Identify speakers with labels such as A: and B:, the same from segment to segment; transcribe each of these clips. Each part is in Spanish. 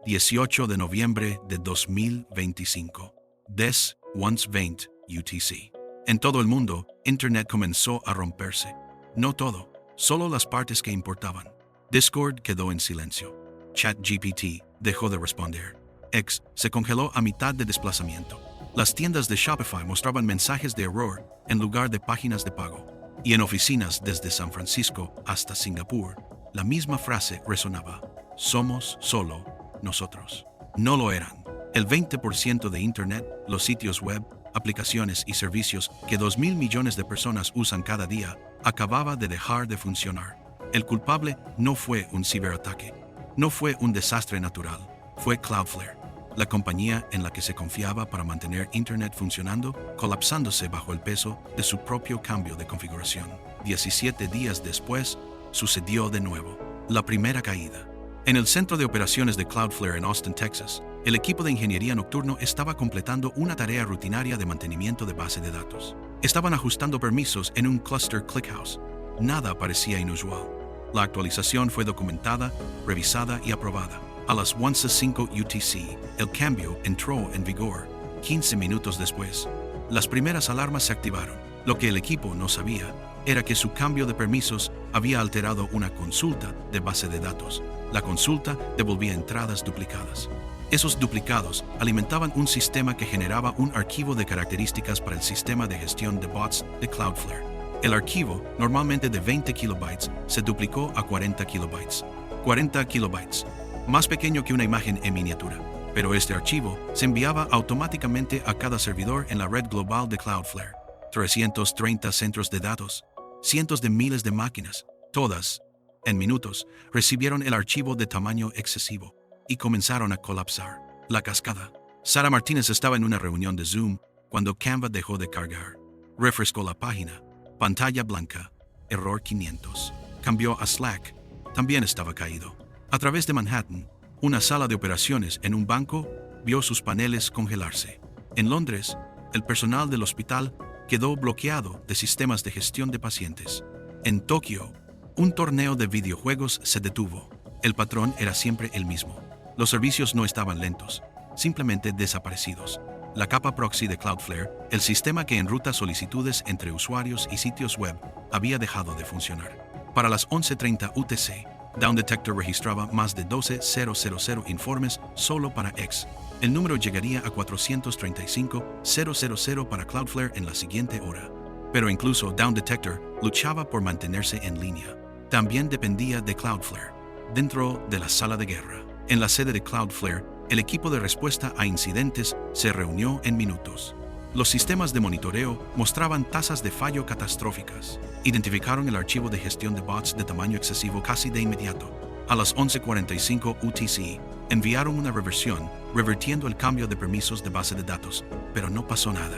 A: 18 de noviembre de 2025. 10:20 UTC. En todo el mundo, Internet comenzó a romperse. No todo, solo las partes que importaban. Discord quedó en silencio. ChatGPT dejó de responder. X se congeló a mitad de desplazamiento. Las tiendas de Shopify mostraban mensajes de error en lugar de páginas de pago. Y en oficinas desde San Francisco hasta Singapur, la misma frase resonaba: somos solo nosotros. No lo eran. El 20% de Internet, los sitios web, aplicaciones y servicios que 2.000 millones de personas usan cada día, acababa de dejar de funcionar. El culpable no fue un ciberataque, no fue un desastre natural, fue Cloudflare, la compañía en la que se confiaba para mantener Internet funcionando, colapsándose bajo el peso de su propio cambio de configuración. 17 días después, sucedió de nuevo. La primera caída. En el centro de operaciones de Cloudflare en Austin, Texas, el equipo de ingeniería nocturno estaba completando una tarea rutinaria de mantenimiento de base de datos. Estaban ajustando permisos en un cluster ClickHouse. Nada parecía inusual. La actualización fue documentada, revisada y aprobada. A las 11:05 UTC, el cambio entró en vigor. 15 minutos después, las primeras alarmas se activaron. Lo que el equipo no sabía era que su cambio de permisos había alterado una consulta de base de datos. La consulta devolvía entradas duplicadas. Esos duplicados alimentaban un sistema que generaba un archivo de características para el sistema de gestión de bots de Cloudflare. El archivo, normalmente de 20 kilobytes, se duplicó a 40 kilobytes. 40 kilobytes, más pequeño que una imagen en miniatura. Pero este archivo se enviaba automáticamente a cada servidor en la red global de Cloudflare. 330 centros de datos, cientos de miles de máquinas, todas, en minutos, recibieron el archivo de tamaño excesivo y comenzaron a colapsar. La cascada. Sara Martínez estaba en una reunión de Zoom cuando Canva dejó de cargar. Refrescó la página. Pantalla blanca. Error 500. Cambió a Slack. También estaba caído. A través de Manhattan, una sala de operaciones en un banco vio sus paneles congelarse. En Londres, el personal del hospital quedó bloqueado de sistemas de gestión de pacientes. En Tokio, un torneo de videojuegos se detuvo. El patrón era siempre el mismo. Los servicios no estaban lentos, simplemente desaparecidos. La capa proxy de Cloudflare, el sistema que enruta solicitudes entre usuarios y sitios web, había dejado de funcionar. Para las 11:30 UTC, Down Detector registraba más de 12,000 informes solo para X. El número llegaría a 435,000 para Cloudflare en la siguiente hora. Pero incluso Down Detector luchaba por mantenerse en línea. También dependía de Cloudflare. Dentro de la sala de guerra, en la sede de Cloudflare, el equipo de respuesta a incidentes se reunió en minutos. Los sistemas de monitoreo mostraban tasas de fallo catastróficas. Identificaron el archivo de gestión de bots de tamaño excesivo casi de inmediato. A las 11:45 UTC, enviaron una reversión, revirtiendo el cambio de permisos de base de datos, pero no pasó nada.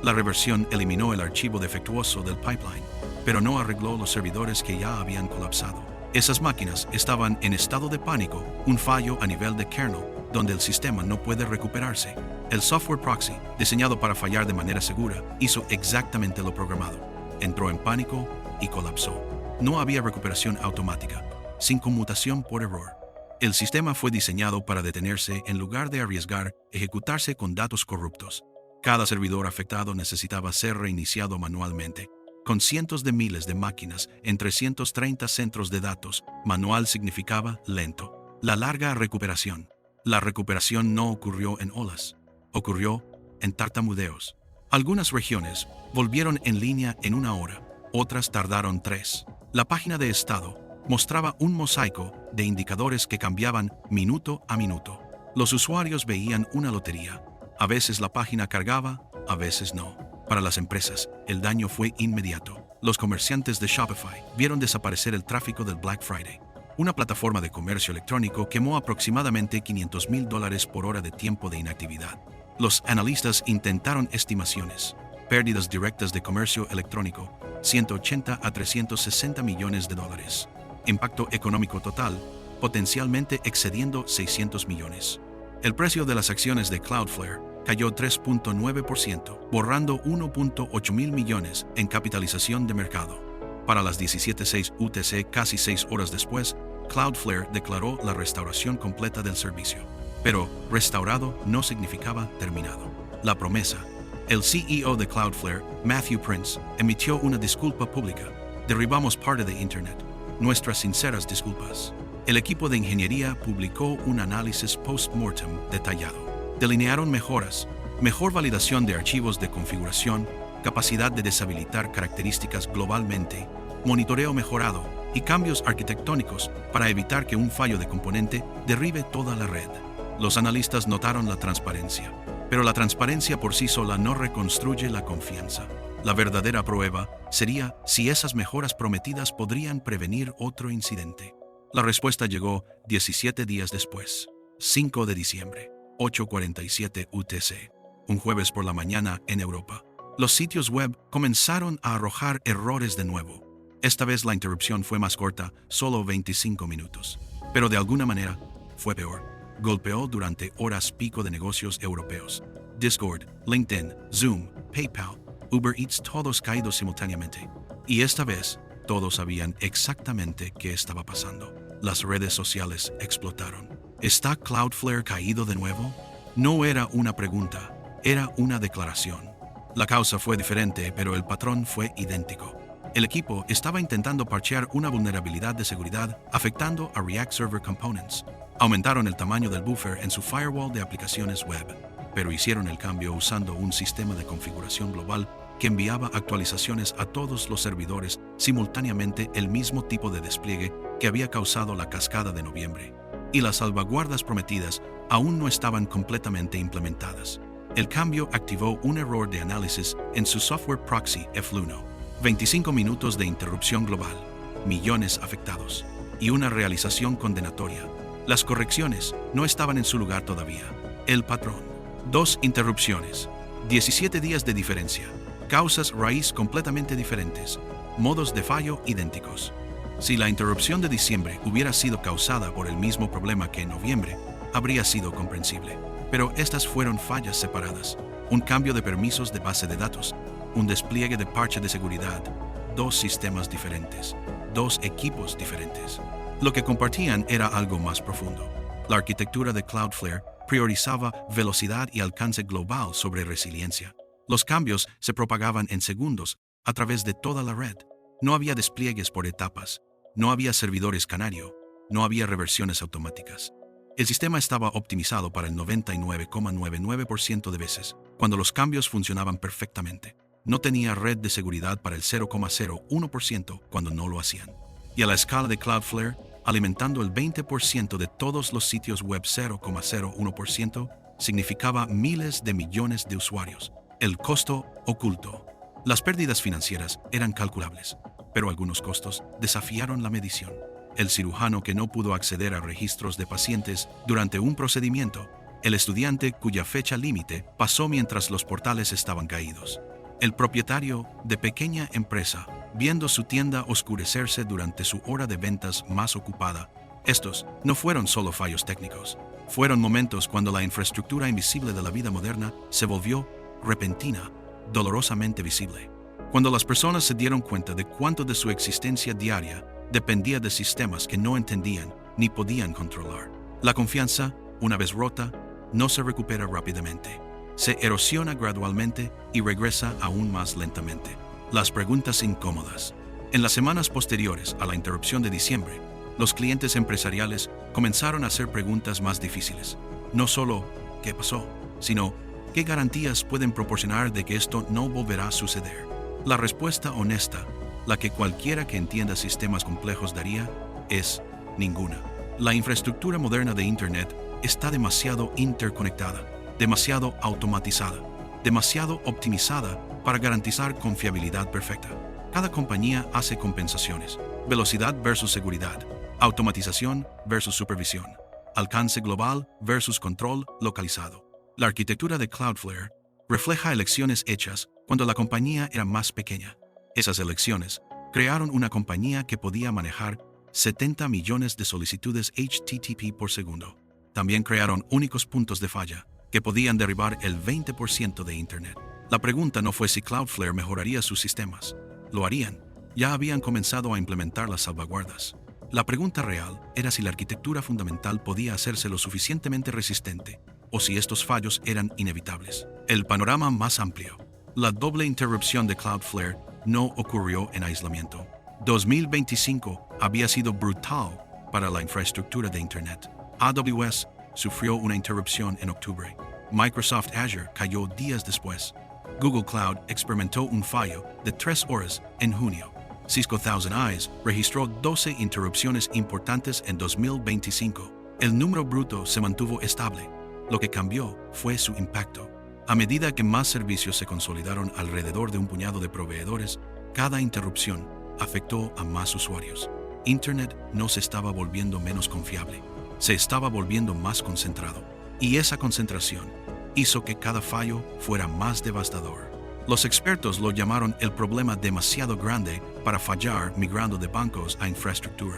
A: La reversión eliminó el archivo defectuoso del pipeline, pero no arregló los servidores que ya habían colapsado. Esas máquinas estaban en estado de pánico, un fallo a nivel de kernel, donde el sistema no puede recuperarse. El software proxy, diseñado para fallar de manera segura, hizo exactamente lo programado. Entró en pánico y colapsó. No había recuperación automática, sin conmutación por error. El sistema fue diseñado para detenerse en lugar de arriesgar ejecutarse con datos corruptos. Cada servidor afectado necesitaba ser reiniciado manualmente. Con cientos de miles de máquinas en 330 centros de datos, manual significaba lento. La larga recuperación. La recuperación no ocurrió en olas, ocurrió en tartamudeos. Algunas regiones volvieron en línea en 1 hora, otras tardaron 3. La página de estado mostraba un mosaico de indicadores que cambiaban minuto a minuto. Los usuarios veían una lotería. A veces la página cargaba, a veces no. Para las empresas, el daño fue inmediato. Los comerciantes de Shopify vieron desaparecer el tráfico del Black Friday. Una plataforma de comercio electrónico quemó aproximadamente $500,000 por hora de tiempo de inactividad. Los analistas intentaron estimaciones. Pérdidas directas de comercio electrónico, 180 a 360 millones de dólares. Impacto económico total, potencialmente excediendo 600 millones. El precio de las acciones de Cloudflare cayó 3.9%, borrando 1.8 mil millones en capitalización de mercado. Para las 17:06 UTC, casi 6 horas después, Cloudflare declaró la restauración completa del servicio. Pero restaurado no significaba terminado. La promesa. El CEO de Cloudflare, Matthew Prince, emitió una disculpa pública. Derribamos parte de Internet. Nuestras sinceras disculpas. El equipo de ingeniería publicó un análisis post-mortem detallado. Delinearon mejoras, mejor validación de archivos de configuración, capacidad de deshabilitar características globalmente, monitoreo mejorado y cambios arquitectónicos para evitar que un fallo de componente derribe toda la red. Los analistas notaron la transparencia, pero la transparencia por sí sola no reconstruye la confianza. La verdadera prueba sería si esas mejoras prometidas podrían prevenir otro incidente. La respuesta llegó 17 días después, 5 de diciembre, 8:47 UTC, un jueves por la mañana en Europa. Los sitios web comenzaron a arrojar errores de nuevo. Esta vez la interrupción fue más corta, solo 25 minutos. Pero de alguna manera, fue peor. Golpeó durante horas pico de negocios europeos. Discord, LinkedIn, Zoom, PayPal, Uber Eats, todos caídos simultáneamente. Y esta vez, todos sabían exactamente qué estaba pasando. Las redes sociales explotaron. ¿Está Cloudflare caído de nuevo? No era una pregunta, era una declaración. La causa fue diferente, pero el patrón fue idéntico. El equipo estaba intentando parchear una vulnerabilidad de seguridad afectando a React Server Components. Aumentaron el tamaño del buffer en su firewall de aplicaciones web, pero hicieron el cambio usando un sistema de configuración global que enviaba actualizaciones a todos los servidores simultáneamente, el mismo tipo de despliegue que había causado la cascada de noviembre. Y las salvaguardas prometidas aún no estaban completamente implementadas. El cambio activó un error de análisis en su software proxy F1. 25 minutos de interrupción global, millones afectados, y una realización condenatoria. Las correcciones no estaban en su lugar todavía. El patrón. 2 interrupciones, 17 días de diferencia, causas raíz completamente diferentes, modos de fallo idénticos. Si la interrupción de diciembre hubiera sido causada por el mismo problema que en noviembre, habría sido comprensible. Pero estas fueron fallas separadas, un cambio de permisos de base de datos, un despliegue de parche de seguridad, 2 sistemas diferentes, 2 equipos diferentes. Lo que compartían era algo más profundo. La arquitectura de Cloudflare priorizaba velocidad y alcance global sobre resiliencia. Los cambios se propagaban en segundos a través de toda la red. No había despliegues por etapas, no había servidores canario, no había reversiones automáticas. El sistema estaba optimizado para el 99,99% de veces, cuando los cambios funcionaban perfectamente. No tenía red de seguridad para el 0,01% cuando no lo hacían. Y a la escala de Cloudflare, alimentando el 20% de todos los sitios web, 0,01%, significaba miles de millones de usuarios. El costo oculto. Las pérdidas financieras eran calculables, pero algunos costos desafiaron la medición. El cirujano que no pudo acceder a registros de pacientes durante un procedimiento, el estudiante cuya fecha límite pasó mientras los portales estaban caídos, el propietario de pequeña empresa viendo su tienda oscurecerse durante su hora de ventas más ocupada. Estos no fueron solo fallos técnicos, fueron momentos cuando la infraestructura invisible de la vida moderna se volvió repentina, dolorosamente visible. Cuando las personas se dieron cuenta de cuánto de su existencia diaria dependía de sistemas que no entendían ni podían controlar. La confianza, una vez rota, no se recupera rápidamente. Se erosiona gradualmente y regresa aún más lentamente. Las preguntas incómodas. En las semanas posteriores a la interrupción de diciembre, los clientes empresariales comenzaron a hacer preguntas más difíciles. No solo ¿qué pasó?, sino ¿qué garantías pueden proporcionar de que esto no volverá a suceder? La respuesta honesta, la que cualquiera que entienda sistemas complejos daría, es ninguna. La infraestructura moderna de Internet está demasiado interconectada, demasiado automatizada, demasiado optimizada para garantizar confiabilidad perfecta. Cada compañía hace compensaciones: velocidad versus seguridad, automatización versus supervisión, alcance global versus control localizado. La arquitectura de Cloudflare refleja elecciones hechas cuando la compañía era más pequeña. Esas elecciones crearon una compañía que podía manejar 70 millones de solicitudes HTTP por segundo. También crearon únicos puntos de falla que podían derribar el 20% de Internet. La pregunta no fue si Cloudflare mejoraría sus sistemas. Lo harían. Ya habían comenzado a implementar las salvaguardas. La pregunta real era si la arquitectura fundamental podía hacerse lo suficientemente resistente o si estos fallos eran inevitables. El panorama más amplio. La doble interrupción de Cloudflare no ocurrió en aislamiento. 2025 había sido brutal para la infraestructura de Internet. AWS sufrió una interrupción en octubre. Microsoft Azure cayó días después. Google Cloud experimentó un fallo de 3 horas en junio. Cisco Thousand Eyes registró 12 interrupciones importantes en 2025. El número bruto se mantuvo estable. Lo que cambió fue su impacto. A medida que más servicios se consolidaron alrededor de un puñado de proveedores, cada interrupción afectó a más usuarios. Internet no se estaba volviendo menos confiable, se estaba volviendo más concentrado. Y esa concentración hizo que cada fallo fuera más devastador. Los expertos lo llamaron el problema demasiado grande para fallar migrando de bancos a infraestructura.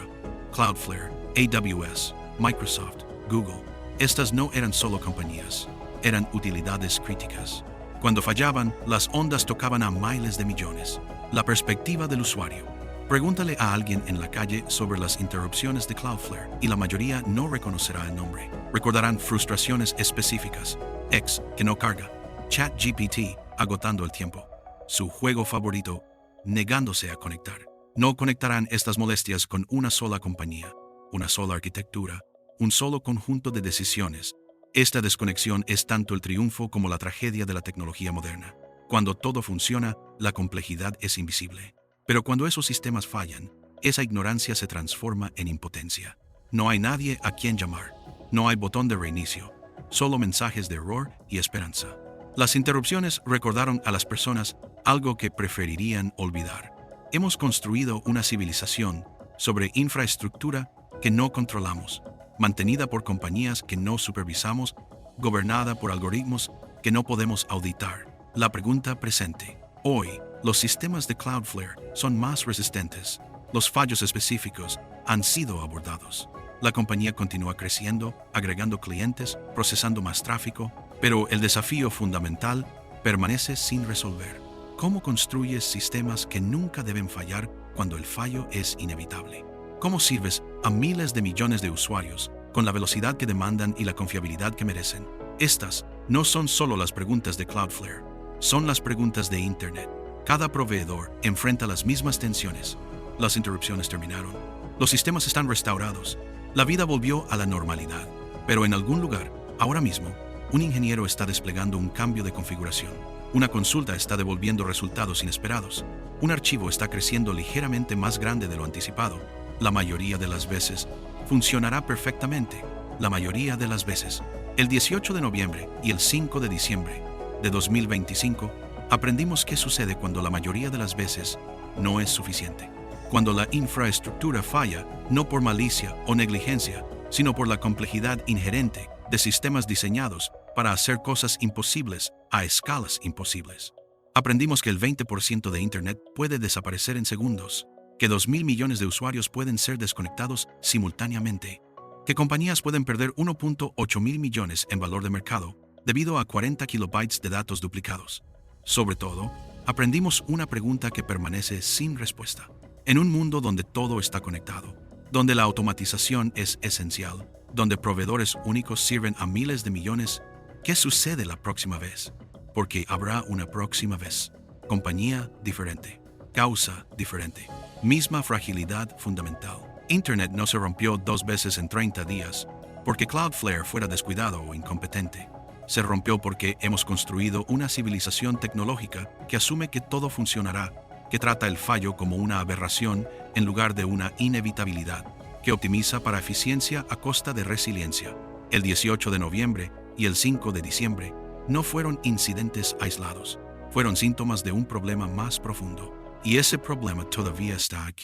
A: Cloudflare, AWS, Microsoft, Google. Estas no eran solo compañías, eran utilidades críticas. Cuando fallaban, las ondas tocaban a miles de millones. La perspectiva del usuario. Pregúntale a alguien en la calle sobre las interrupciones de Cloudflare y la mayoría no reconocerá el nombre. Recordarán frustraciones específicas. X, que no carga. ChatGPT, agotando el tiempo. Su juego favorito, negándose a conectar. No conectarán estas molestias con una sola compañía, una sola arquitectura, un solo conjunto de decisiones. Esta desconexión es tanto el triunfo como la tragedia de la tecnología moderna. Cuando todo funciona, la complejidad es invisible. Pero cuando esos sistemas fallan, esa ignorancia se transforma en impotencia. No hay nadie a quien llamar. No hay botón de reinicio. Solo mensajes de error y esperanza. Las interrupciones recordaron a las personas algo que preferirían olvidar. Hemos construido una civilización sobre infraestructura que no controlamos, mantenida por compañías que no supervisamos, gobernada por algoritmos que no podemos auditar. La pregunta presente. Hoy, los sistemas de Cloudflare son más resistentes. Los fallos específicos han sido abordados. La compañía continúa creciendo, agregando clientes, procesando más tráfico, pero el desafío fundamental permanece sin resolver. ¿Cómo construyes sistemas que nunca deben fallar cuando el fallo es inevitable? ¿Cómo sirves a miles de millones de usuarios con la velocidad que demandan y la confiabilidad que merecen? Estas no son solo las preguntas de Cloudflare, son las preguntas de Internet. Cada proveedor enfrenta las mismas tensiones. Las interrupciones terminaron. Los sistemas están restaurados. La vida volvió a la normalidad. Pero en algún lugar, ahora mismo, un ingeniero está desplegando un cambio de configuración. Una consulta está devolviendo resultados inesperados. Un archivo está creciendo ligeramente más grande de lo anticipado. La mayoría de las veces, funcionará perfectamente. La mayoría de las veces. El 18 de noviembre y el 5 de diciembre de 2025, aprendimos qué sucede cuando la mayoría de las veces no es suficiente. Cuando la infraestructura falla, no por malicia o negligencia, sino por la complejidad inherente de sistemas diseñados para hacer cosas imposibles a escalas imposibles. Aprendimos que el 20% de Internet puede desaparecer en segundos, que 2.000 millones de usuarios pueden ser desconectados simultáneamente, que compañías pueden perder 1.8 mil millones en valor de mercado debido a 40 kilobytes de datos duplicados. Sobre todo, aprendimos una pregunta que permanece sin respuesta. En un mundo donde todo está conectado, donde la automatización es esencial, donde proveedores únicos sirven a miles de millones, ¿qué sucede la próxima vez? Porque habrá una próxima vez. Compañía diferente, causa diferente, misma fragilidad fundamental. Internet no se rompió 2 veces en 30 días porque Cloudflare fuera descuidado o incompetente. Se rompió porque hemos construido una civilización tecnológica que asume que todo funcionará, que trata el fallo como una aberración en lugar de una inevitabilidad, que optimiza para eficiencia a costa de resiliencia. El 18 de noviembre y el 5 de diciembre no fueron incidentes aislados, fueron síntomas de un problema más profundo. Y ese problema todavía está aquí.